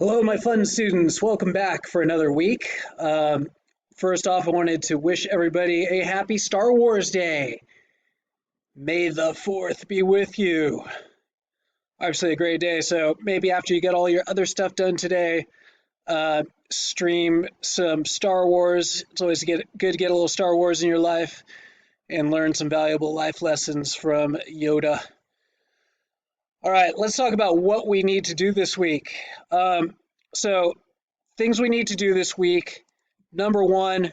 Hello, my fun students. Welcome back for another week. First off, I wanted to wish everybody a happy Star Wars Day. May the 4th be with you. Obviously, a great day, so maybe after you get all your other stuff done today, stream some Star Wars. It's always good to get a little Star Wars in your life and learn some valuable life lessons from Yoda. All right, let's talk about what we need to do this week. So, things we need to do this week. Number one,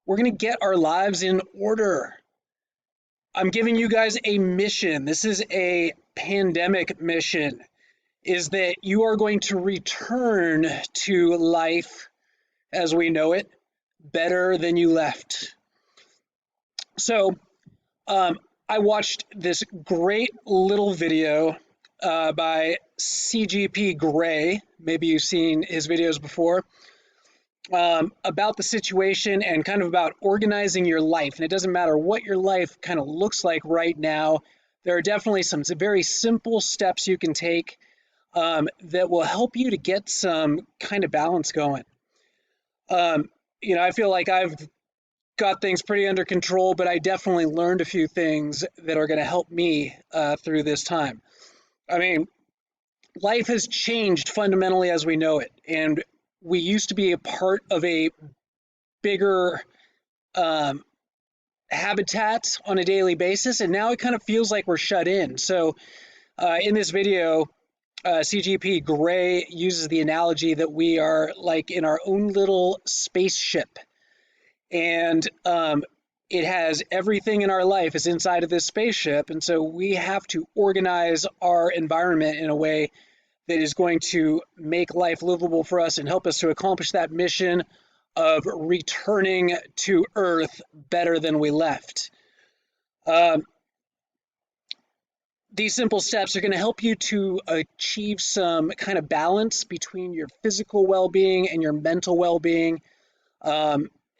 we're going to get our lives in order. I'm giving you guys a mission. This is a pandemic mission, is that you are going to return to life as we know it better than you left. So, I watched this great little video by CGP Grey. Maybe you've seen his videos before. About the situation and kind of about organizing your life. And it doesn't matter what your life kind of looks like right now. There are definitely some very simple steps you can take that will help you to get some kind of balance going. I feel like I've got things pretty under control, but I definitely learned a few things that are going to help me through this time. I mean, life has changed fundamentally as we know it, and we used to be a part of a bigger habitat on a daily basis, and now it kind of feels like we're shut in. So in this video, CGP Grey uses the analogy that we are like in our own little spaceship, and it has everything in our life is inside of this spaceship, and so we have to organize our environment in a way that is going to make life livable for us and help us to accomplish that mission of returning to Earth better than we left. These simple steps are going to help you to achieve some kind of balance between your physical well-being and your mental well-being,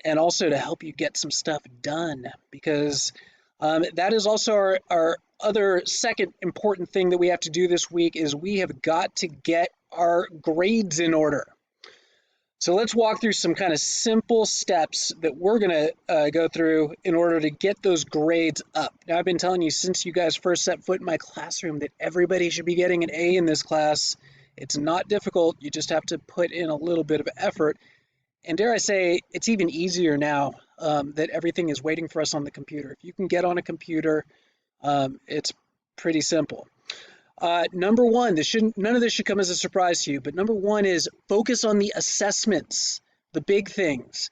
and also to help you get some stuff done, because that is also our other second important thing that we have to do this week is we have got to get our grades in order. So let's walk through some kind of simple steps that we're going to go through in order to get those grades up. Now, I've been telling you since you guys first set foot in my classroom that everybody should be getting an A in this class. It's not difficult. You just have to put in a little bit of effort. And dare I say, it's even easier now that everything is waiting for us on the computer. If you can get on a computer, it's pretty simple. Number one, none of this should come as a surprise to you, but number one is focus on the assessments, the big things,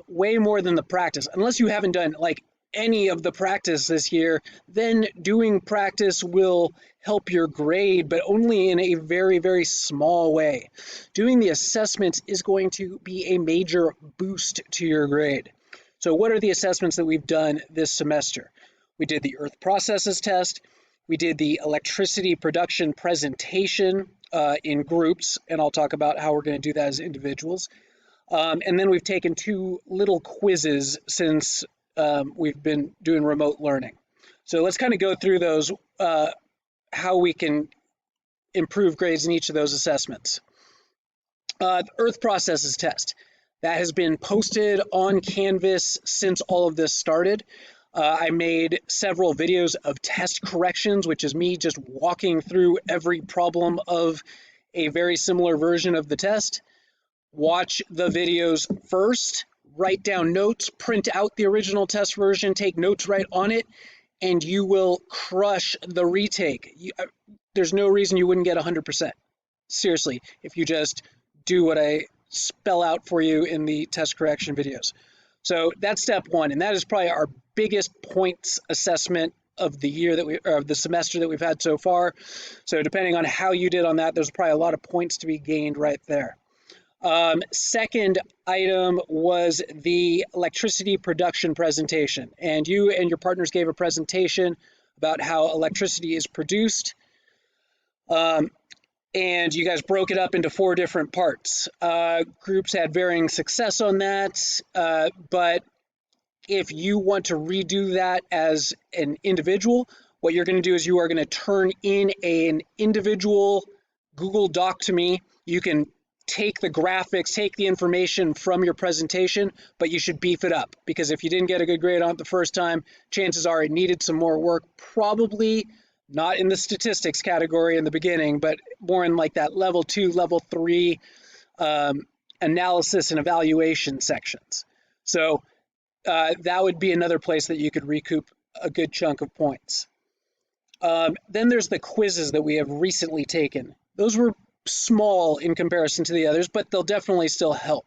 way more than the practice. Unless you haven't done like any of the practice this year, then doing practice will help your grade, but only in a very, very small way. Doing the assessments is going to be a major boost to your grade. So what are the assessments that we've done this semester? We did the Earth Processes test. We did the electricity production presentation in groups, and I'll talk about how we're going to do that as individuals. And then we've taken two little quizzes since we've been doing remote learning. So let's kind of go through those, how we can improve grades in each of those assessments. The Earth Processes test. That has been posted on Canvas since all of this started. I made several videos of test corrections, which is me just walking through every problem of a very similar version of the test. Watch the videos first, write down notes, print out the original test version, take notes right on it, and you will crush the retake. There's no reason you wouldn't get 100%. Seriously, if you just do what I spell out for you in the test correction videos. So that's step one, and that is probably our biggest points assessment of the year or the semester that we've had so far. So depending on how you did on that, there's probably a lot of points to be gained right there. Second item was the electricity production presentation, and you and your partners gave a presentation about how electricity is produced. And you guys broke it up into 4 different parts. Groups had varying success on that, but if you want to redo that as an individual, what you're going to do is you are going to turn in an individual Google Doc to me You can take the graphics, take the information from your presentation, but you should beef it up, because if you didn't get a good grade on it the first time, chances are it needed some more work, probably not in the statistics category in the beginning, but more in like that level 2, level 3 analysis and evaluation sections. So that would be another place that you could recoup a good chunk of points. Then there's the quizzes that we have recently taken. Those were small in comparison to the others, but they'll definitely still help.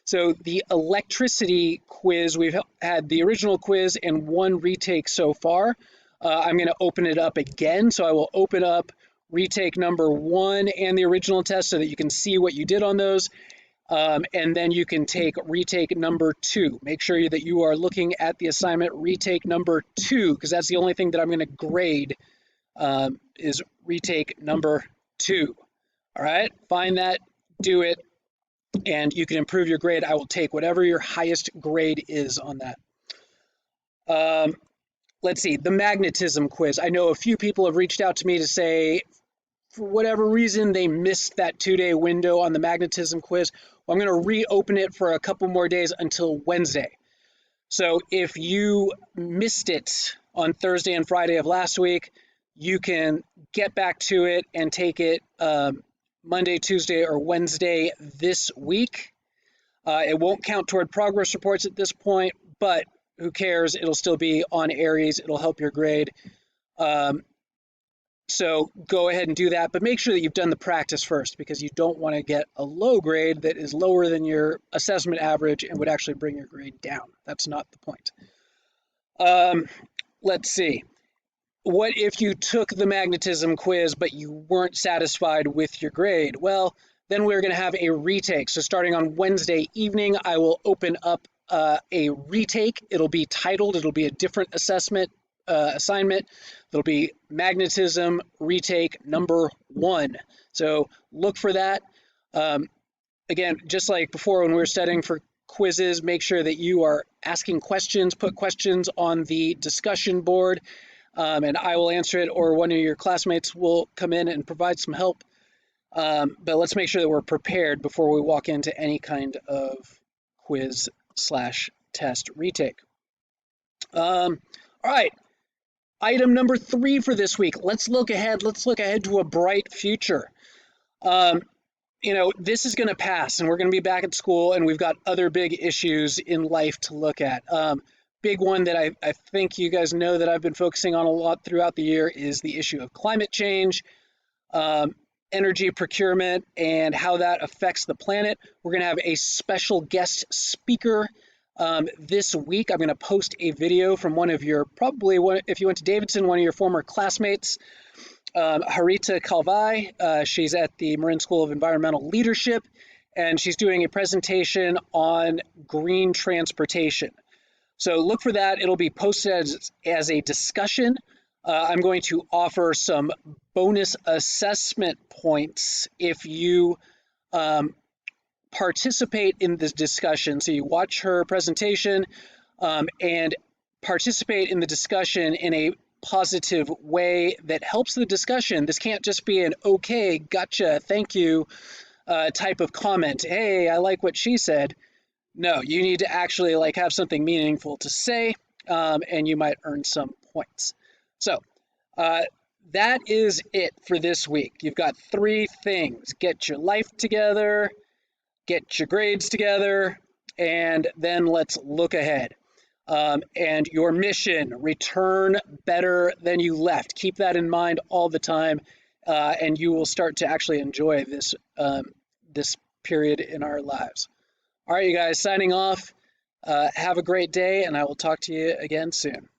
So the electricity quiz, we've had the original quiz and one retake so far. I'm going to open it up again. So I will open up retake number 1 and the original test so that you can see what you did on those. And then you can take retake number 2. Make sure that you are looking at the assignment retake number 2, because that's the only thing that I'm going to grade is retake number 2. All right, find that, do it, and you can improve your grade. I will take whatever your highest grade is on that. Let's see, the magnetism quiz. I know a few people have reached out to me to say, for whatever reason, they missed that 2-day window on the magnetism quiz. Well, I'm going to reopen it for a couple more days until Wednesday. So if you missed it on Thursday and Friday of last week, you can get back to it and take it Monday, Tuesday, or Wednesday this week. It won't count toward progress reports at this point, but who cares? It'll still be on Aries. It'll help your grade. So go ahead and do that, but make sure that you've done the practice first, because you don't want to get a low grade that is lower than your assessment average and would actually bring your grade down. That's not the point. Let's see. What if you took the magnetism quiz, but you weren't satisfied with your grade? Well, then we're going to have a retake. So starting on Wednesday evening, I will open up a retake. It'll be titled, it'll be a different assignment. It'll be magnetism retake number 1. So look for that. Again, just like before when we were studying for quizzes, make sure that you are asking questions, put questions on the discussion board, and I will answer it, or one of your classmates will come in and provide some help. But let's make sure that we're prepared before we walk into any kind of quiz/test retake. All right. Item number 3 for this week. Let's look ahead. Let's look ahead to a bright future. This is going to pass, and we're going to be back at school, and we've got other big issues in life to look at. Big one that I think you guys know that I've been focusing on a lot throughout the year is the issue of climate change, energy procurement, and how that affects the planet. We're going to have a special guest speaker this week. I'm going to post a video from if you went to Davidson, one of your former classmates, Harita Kalvai. She's at the Marin School of Environmental Leadership, and she's doing a presentation on green transportation. So look for that. It'll be posted as a discussion. I'm going to offer some bonus assessment points if you participate in this discussion. So you watch her presentation and participate in the discussion in a positive way that helps the discussion. This can't just be an okay, gotcha, thank you type of comment. Hey, I like what she said. No, you need to actually have something meaningful to say, and you might earn some points. So that is it for this week. You've got 3 things. Get your life together, get your grades together, and then let's look ahead. And your mission, return better than you left. Keep that in mind all the time, and you will start to actually enjoy this period in our lives. All right, you guys, signing off. Have a great day, and I will talk to you again soon.